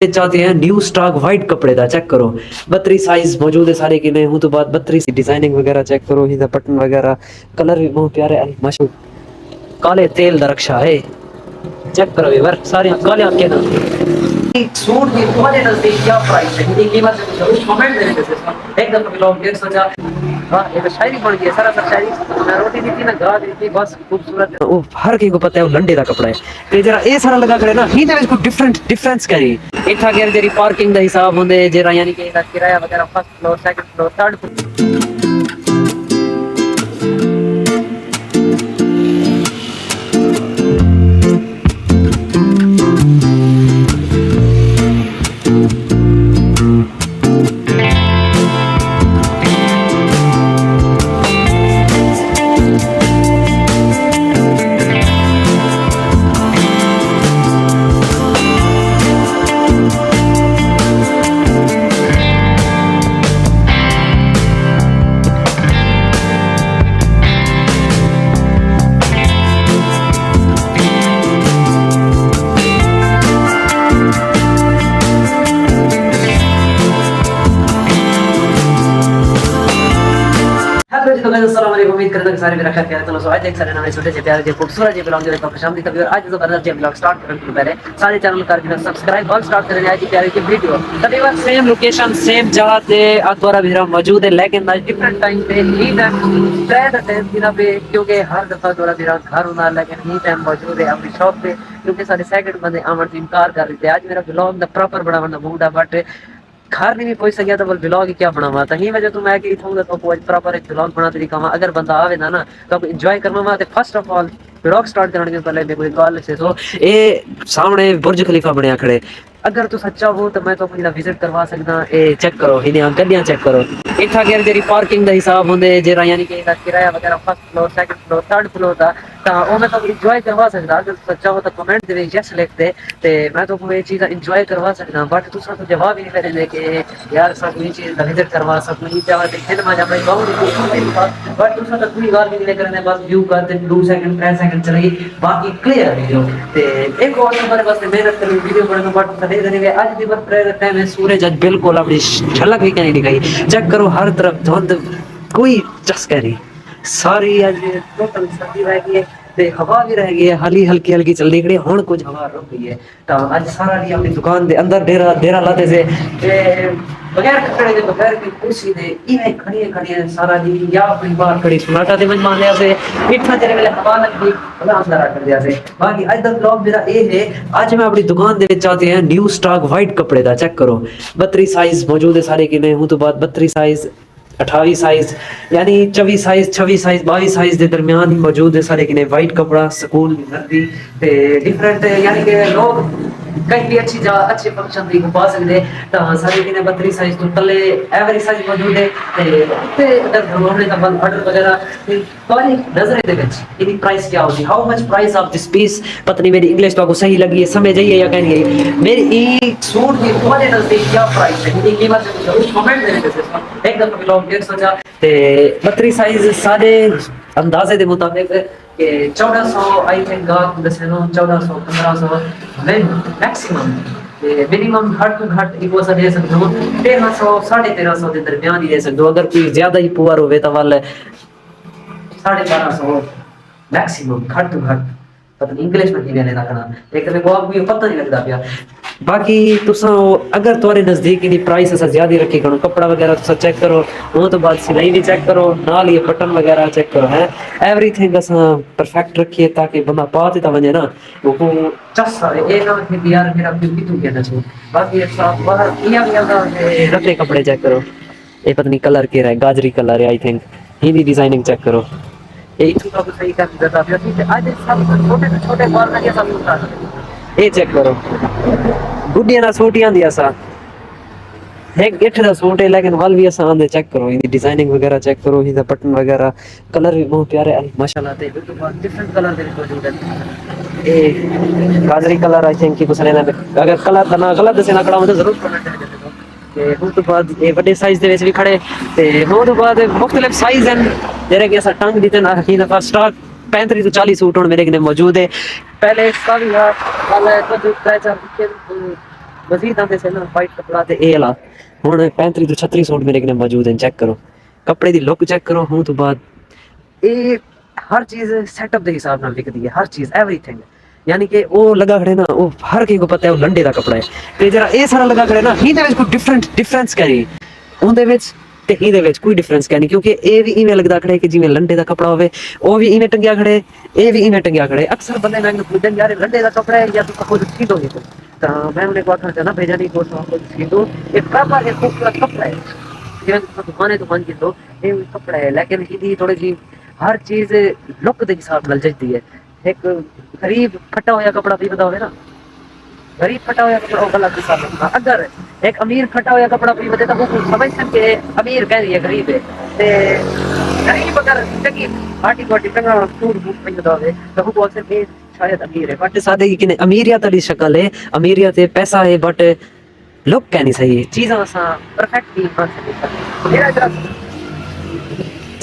चाहते हैं new stock white कपड़े का चेक करो 32 साइज मौजूद है सारे के नए हूं तो बात 32 डिजाइनिंग वगैरह चेक करो ही बटन वगैरह कलर भी बहुत प्यारे मशहूर काले तेल दा रक्षा है चेक करो ये वर्क सारे काले आपके ना सूट की तुम्हारे नजदीक क्या प्राइस है ये कीमत है जरूर कमेंट में लिख देना एक दफा ब्लॉग 150 वाह ये तो शायरी बन गई है सारा सब शायरी मैं रोटी दी थी ना गा दी थी बस खूबसूरत वो हर की को पता है वो लंडे दा कपड़ा है ते जरा ए सारा लगा करे ना ही दे को डिफरेंस करी इथा के जेरी पार्किंग दा हिसाब होंदे जेरा यानी कि इसदा किराया वगैरह first floor second floor third floor तो गाइस अस्सलाम वालेकुम उम्मीद करता हूं कि सारे मेरा खैर ख्याल चलो आज एक सारे नए छोटे से प्यारे से खूबसूरत से ब्लॉग देखो खुशामदी कभी और आज जबरदस्त जे ब्लॉग स्टार्ट करने से पहले सारे चैनल कर देना सब्सक्राइब और स्टार्ट करने आज की प्यारी की वीडियो तकरीबन सेम लोकेशन सेम जगह पे अतवारा भी मौजूद है लेकिन आज डिफरेंट टाइम पे ही टाइम दिन पे क्योंकि हर दफा थोड़ा भी घर होना लेकिन ही टाइम मौजूद है अपनी शॉप पे क्योंकि सारे सेकंड बंदे आमन से इनकार कर रहे थे आज मेरा ब्लॉग दा प्रॉपर बनाने दा मूड है बट घर नहीं पहुंच सकिया तो बोल ब्लॉग ही क्या बनावा था ही वजह तो मैं कि इथों तो आज प्रॉपर एक ब्लॉग बना तरीका अगर बंदा आवे ना तो आप एंजॉय करना वा first of all blog start करने के पहले मेरे को कॉल से तो ए सामने बुर्ज खलीफा बनया खड़े अगर तू सच्चा हो तो मैं तो अपनी विजिट करवा सकदा ए चेक करो इन्हें गड्डियां चेक करो इथा के जेरी पार्किंग दा हिसाब होंदे जेरा यानी कि इसदा किराया वगैरह first floor second floor third floor दा ता ओ मैं तो एंजॉय करवा सकदा अगर सच्चा हो तो कमेंट दे यस लिख दे ते मैं तो कोई चीज एंजॉय करवा सकदा बट तू तो जवाब ही नहीं दे के यार सब ये चीज दा विजिट करवा सकूं नहीं चाहे ते फिर मैं भाई बहुत बट तू तो कोई गाल भी नहीं करने बस व्यू कर दे 2 सेकंड 3 सेकंड चलेगी बाकी क्लियर वीडियो ते एक और नंबर बस मेहनत कर वीडियो बनाना बट आज भी बस टाइम है सूरज आज बिल्कुल अपनी झलक भी नहीं दिखाई चेक करो हर तरफ धुंध कोई चस्का नहीं सारी आज टोटल सर्दी रह गई है ते हवा भी रह गई है हली हल्की हल्की चल रही है हुन कुछ हवा रुक गई है तो आज सारा दिन अपनी दुकान दे अंदर डेरा डेरा लाते से बगैर कपड़े दे बगैर की कुर्सी दे इने खड़ी है सारा दिन या अपनी बाहर खड़ी सुनाटा दे मन मान से इतना तेरे वेले हवा लग गई भला अंदर कर दिया से बाकी आज दा ब्लॉग मेरा ए है आज मैं अपनी दुकान दे विच चाहते हैं न्यू स्टॉक वाइट कपड़े दा चेक करो 32 साइज मौजूद है सारे के नए हूं तो बात 32 साइज 28 साइज यानी 24 साइज 26 साइज 22 साइज के दरमियान मौजूद है सारे किने वाइट कपड़ा स्कूल वर्दी ते डिफरेंट यानी कि लोग कहीं भी अच्छी जगह अच्छे फंक्शन दी पा सकते तो सारे किने 32 साइज तो तले एवरेज साइज मौजूद है ते अगर हमने का बल ऑर्डर वगैरह कोई नजर दे विच इनी प्राइस क्या होगी how much price of this piece पता नहीं मेरी इंग्लिश तो आपको सही लगी है समझ आई है या कहीं मेरी ई सूट की तुम्हारे नजदीक क्या प्राइस है इनकी कीमत जरूर कमेंट में लिख देना एक दफा ब्लॉग 150 ते 32 साइज सारे अंदाजे के मुताबिक के 1400 आई थिंक गाहक दसनो 1400 1500 मैक्सिमम मिनिमम घट तो घट इको सा दे सकते हो 1300 1350 के दरमियान ही दे सकते हो अगर कोई ज्यादा ही पुअर होवे तो वाले 1250 मैक्सिमम घट तो घट पता नहीं इंग्लिश में कहने रखना एक मेरे को भी पता नहीं लगता पिया बाकी तुसा अगर तुम्हारे नजदीक इन प्राइस ऐसा ज्यादा रखी करो कपड़ा वगैरह तुसा चेक करो वो तो बाद सिलाई भी चेक करो नाल ये बटन वगैरह चेक करो है एवरीथिंग असा परफेक्ट रखिए ताकि बंदा पाते ता वने ना वो चस सारे एक ना कि यार मेरा ब्यूटी तो कहना चाहिए बाकी सब बाहर किया भी आता है रखे कपड़े चेक करो ये पता नहीं कलर के रहा है गाजरी कलर है I think Hindi designing check करो ये तो सही कर देता है आज सब छोटे बाल लगे सब उठा ये चेक करो गुड्डियां ना सूटियां दी असा एक गिठ दा सूट है लेकिन वाल भी असा आंदे चेक करो इनी डिजाइनिंग वगैरह चेक करो ही दा बटन वगैरह कलर भी बहुत प्यारे माशाल्लाह ते डिफरेंट कलर दे मौजूद है ए गाजरी कलर आई थिंक कि कुछ लेना अगर कलर ना गलत दसे ना कड़ा तो जरूर कमेंट करके दो ते उस तो बाद ये बड़े साइज दे विच भी खड़े ते वो तो बाद मुख्तलिफ साइज हैं जेरे कि असा टंग दी ते ना ही दफा स्टॉक 35 तो 40 सूट मेरे कने मौजूद है पहले इसका भी है वाला तो जो प्राइस मजीद आते से ना वाइट कपड़ा ते ए ला हुन 35 तो 36 सूट मेरे कने मौजूद हैं, चेक करो कपड़े दी लुक चेक करो। हूं तो बाद ये हर चीज सेटअप के हिसाब नाल विकदी है, हर चीज एवरीथिंग। यानी कि वो लगा खड़े ना, वो हर किसी को पता है वो लंडे का कपड़ा है, ते जरा ये सारा लगा खड़े ना इहदे विच कोई डिफरेंस क्या नहीं उहदे विच ते इहदे विच कोई डिफरेंस क्या नहीं, क्योंकि ए भी इवें लगदा खड़े कि जिवें लंडे का कपड़ा होवे, ओ भी इवें टंगिया खड़े, ए भी इवें टंगिया खड़े। अक्सर बंदे मैंने पूछते यार लंडे का कपड़ा है या तो खुद सी दो नहीं तो मैं उन्हें को आखना चाहना भेजा नहीं को सी दो, एक प्रॉपर एक खूबसूरत कपड़ा है जिवें दुकाने तो मान के दो ये कपड़ा है, लेकिन इहदी थोड़ी जी हर चीज लुक के हिसाब नाल जचदी है। एक गरीब फटा होया कपड़ा भी पता होवे ना, गरीब फटा हुआ कपड़ा गलत हिसाब रखना। अगर एक अमीर फटा हुआ कपड़ा भी बता तो वो समझ सकते अमीर कह रही है गरीब है, ते गरीब अगर टकी पार्टी पार्टी टंगा सूट बूट पे बतावे तो वो बोल सकते शायद अमीर है, बट सादे की ने अमीरियत वाली शक्ल है, अमीरियत है, पैसा है, बट लुक क्या नहीं सही है, चीज़ां सा परफेक्ट नहीं बन सकती। मेरा इधर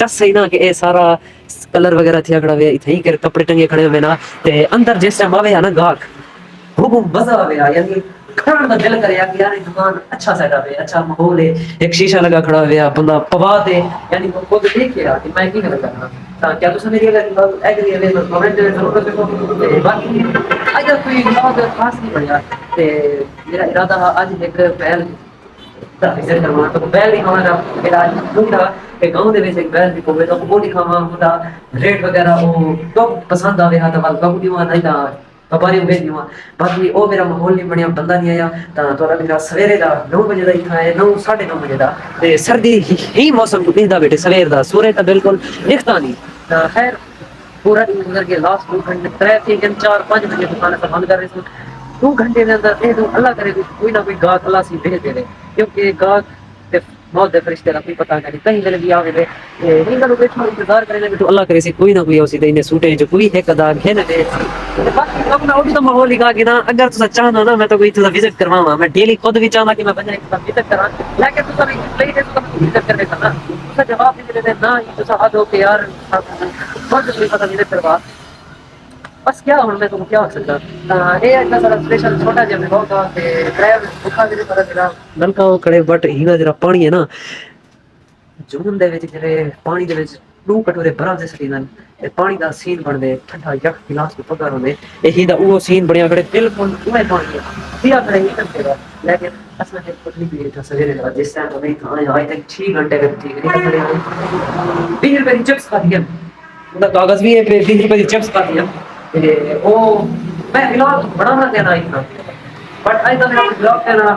जस सही ना कि ये सारा कलर वगैरह थिया खड़ा हुआ इथे ही कर कपड़े टंगे खड़े हुए ना, ते अंदर जिस टाइम आवे ना गाहक हुकुम मजा आवे यानी खड़ा दिल करे कि यार ये दुकान अच्छा सेटअप है, अच्छा माहौल है, एक शीशा लगा खड़ा हुआ बंदा पवा दे यानी वो खुद देख के कि मैं की गल करना। ता क्या तुम मेरी गल एग्री है तो कमेंट जरूर करो। ते बाकी अगर कोई ब्लॉग खास नहीं बढ़िया ते मेरा इरादा आज एक पहल विजिट करवाना तो बैल दिखाना मेरा मुंडा के गांव दे विच एक बैल भी कोवे तो वो दिखावा मुंडा रेट वगैरह वो तो पसंद आवे हा तो वाल कबू दिवा नहीं ता व्यापारी भेज दिवा। बाकी वो मेरा माहौल नहीं बनया, बंदा नहीं आया ता तोरा मेरा सवेरे दा 9 बजे दा इथा है 9 9:30 बजे दा ते सर्दी ही मौसम को कहदा बेटे सवेर दा सूरज ता बिल्कुल दिखता नहीं। ता खैर पूरा दिन गुजर के लास्ट 2 घंटे 3 4 5 बजे दुकान से बंद कर रहे थे। 2 घंटे के अंदर ये तो अल्लाह करे कोई ना कोई गाहक अल्लाह सी भेज दे, क्योंकि गाहक ते मौत दे फरिश्ते दा कोई पता नहीं कहीं गले भी आवे ते इन गलो बैठो इंतजार करे तो अल्लाह करे से कोई ना कोई उसी दे इने सूटे जो कोई एक अदा खेने दे। बाकी अपना उड़ी तो माहौल लगा के ना अगर तुसा चाहना ना मैं तो कोई तुसा विजिट करवावा, मैं डेली खुद भी चाहना कि मैं बंदे के साथ विजिट करा, लेकिन तुसा भी प्ले दे तुसा विजिट करने का ना तुसा जवाब नहीं दे ना ही तुसा हद हो के यार खुद कोई पता नहीं करवा बस क्या हूं मैं तुम क्या हो सकता ये इतना सारा स्पेशल छोटा जिहा मैं होगा कि ड्राइवर भुखा भी पता चला नलका वो खड़े बट हीना जरा पानी है ना जून दे विच ਜਿਹੜੇ ਪਾਣੀ ਦੇ ਵਿੱਚ 2 ਕਟੋਰੇ ਬਰਫ਼ ਦੇ ਸਕੀ ਨਾਲ ਇਹ ਪਾਣੀ ਦਾ ਸੀਨ ਬਣਦੇ ਠੰਡਾ ਯਕ ਗਿਲਾਸ ਵਿੱਚ ਪਗਾ ਹੁੰਦੇ ਇਹੀ ਦਾ ਉਹ ਸੀਨ ਬਣਿਆ ਖੜੇ ਬਿਲਕੁਲ ਉਵੇਂ ਪਾਣੀ ਸਿਆ ਕਰੇ ਇਹ ਕਰੇਗਾ लेकिन असला है पतली भी था सवेरे लगा जिस टाइम तो नहीं था आज तक 6 घंटे का ठीक नहीं खड़े 20 रुपए की चिप्स खा दिया उनका कागज भी है 20 रुपए की चिप्स खा दिया ते ओ मैं ब्लॉग बनाना देना इतना बट आज तो मेरा ब्लॉग करना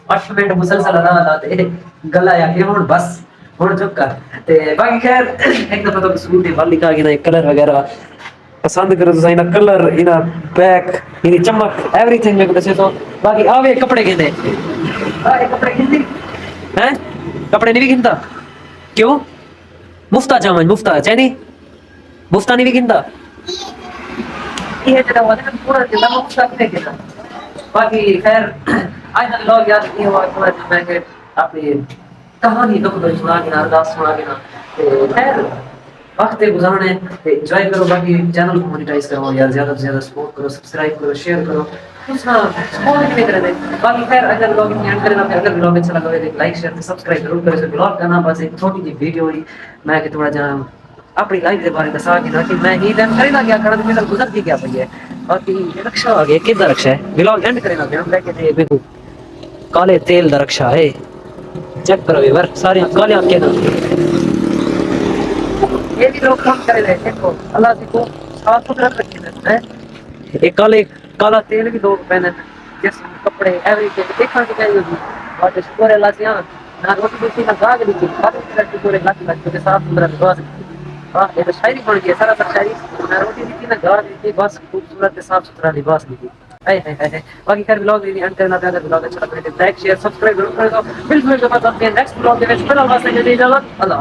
8 मिनट मुसलसल रहा ते गला या के हुन बस हुन चुप कर ते बाकी खैर एक दफा तो सूट है वाली का ना कलर वगैरह पसंद करो तो इना कलर इना बैक इनी चमक एवरीथिंग मेरे को दसे तो बाकी आवे कपड़े गिने ये कपड़े गिनती हैं कपड़े नहीं भी गिनता क्यों मुफ्ता जामन मुफ्ता चैनी मुफ्ता नहीं भी गिनता ये जरा वाला पूरा जिला मुफ्ता नहीं गिना। बाकी खैर आज का व्लॉग यार ये हुआ थोड़ा मैं के अपनी कहानी तो कुछ सुना के ना अरदास सुना के ना खैर वक्त गुजारने एंजॉय करो। बाकी चैनल को मोनेटाइज करो यार, ज्यादा से ज्यादा सपोर्ट करो, सब्सक्राइब करो, शेयर करो कुछ ना सपोर्ट भी करे बाकी खैर अगर व्लॉग एंड करना अगर व्लॉग अच्छा लगा तो लाइक शेयर सब्सक्राइब जरूर करो। इस व्लॉग का नाम बस एक छोटी सी वीडियो हुई मैं कि थोड़ा जहां अपनी लाइफ के बारे में दसा कि ना कि मैं ही टाइम खरीदा क्या करना मेरा गुजर के क्या पई है। बाकी रक्षा आ गया किधर रक्षा है व्लॉग एंड करना ध्यान लेके थे देखो काले तेल दा रक्षा है चेक करो ये बार सारे काले आंखें ना ये भी लोग काम करे रहे देखो अल्लाह से को साफ सुथरा रखे हैं एक काले काला तेल भी लोग पहने जिस कपड़े एवरीथिंग देखा कि चाहिए होगी और शुक्र अल्लाह से ना रोटी रोटी ना गाग दी बाकी तरह पूरे लाख लाख के साफ सुथरा लिबास हां ये तो शायरी बन गई सारा सब शायरी ना रोटी दी ना गाग दी बस खूबसूरत साफ सुथरा लिबास दी हाय हाय हाय। बाकी खैर व्लॉग भी एंड करना अगर व्लॉग अच्छा लगे तो लाइक शेयर सब्सक्राइब जरूर करें। तो मिलते हैं नेक्स्ट व्लॉग के विच फिर अल्लाह से इजाजत अल्लाह।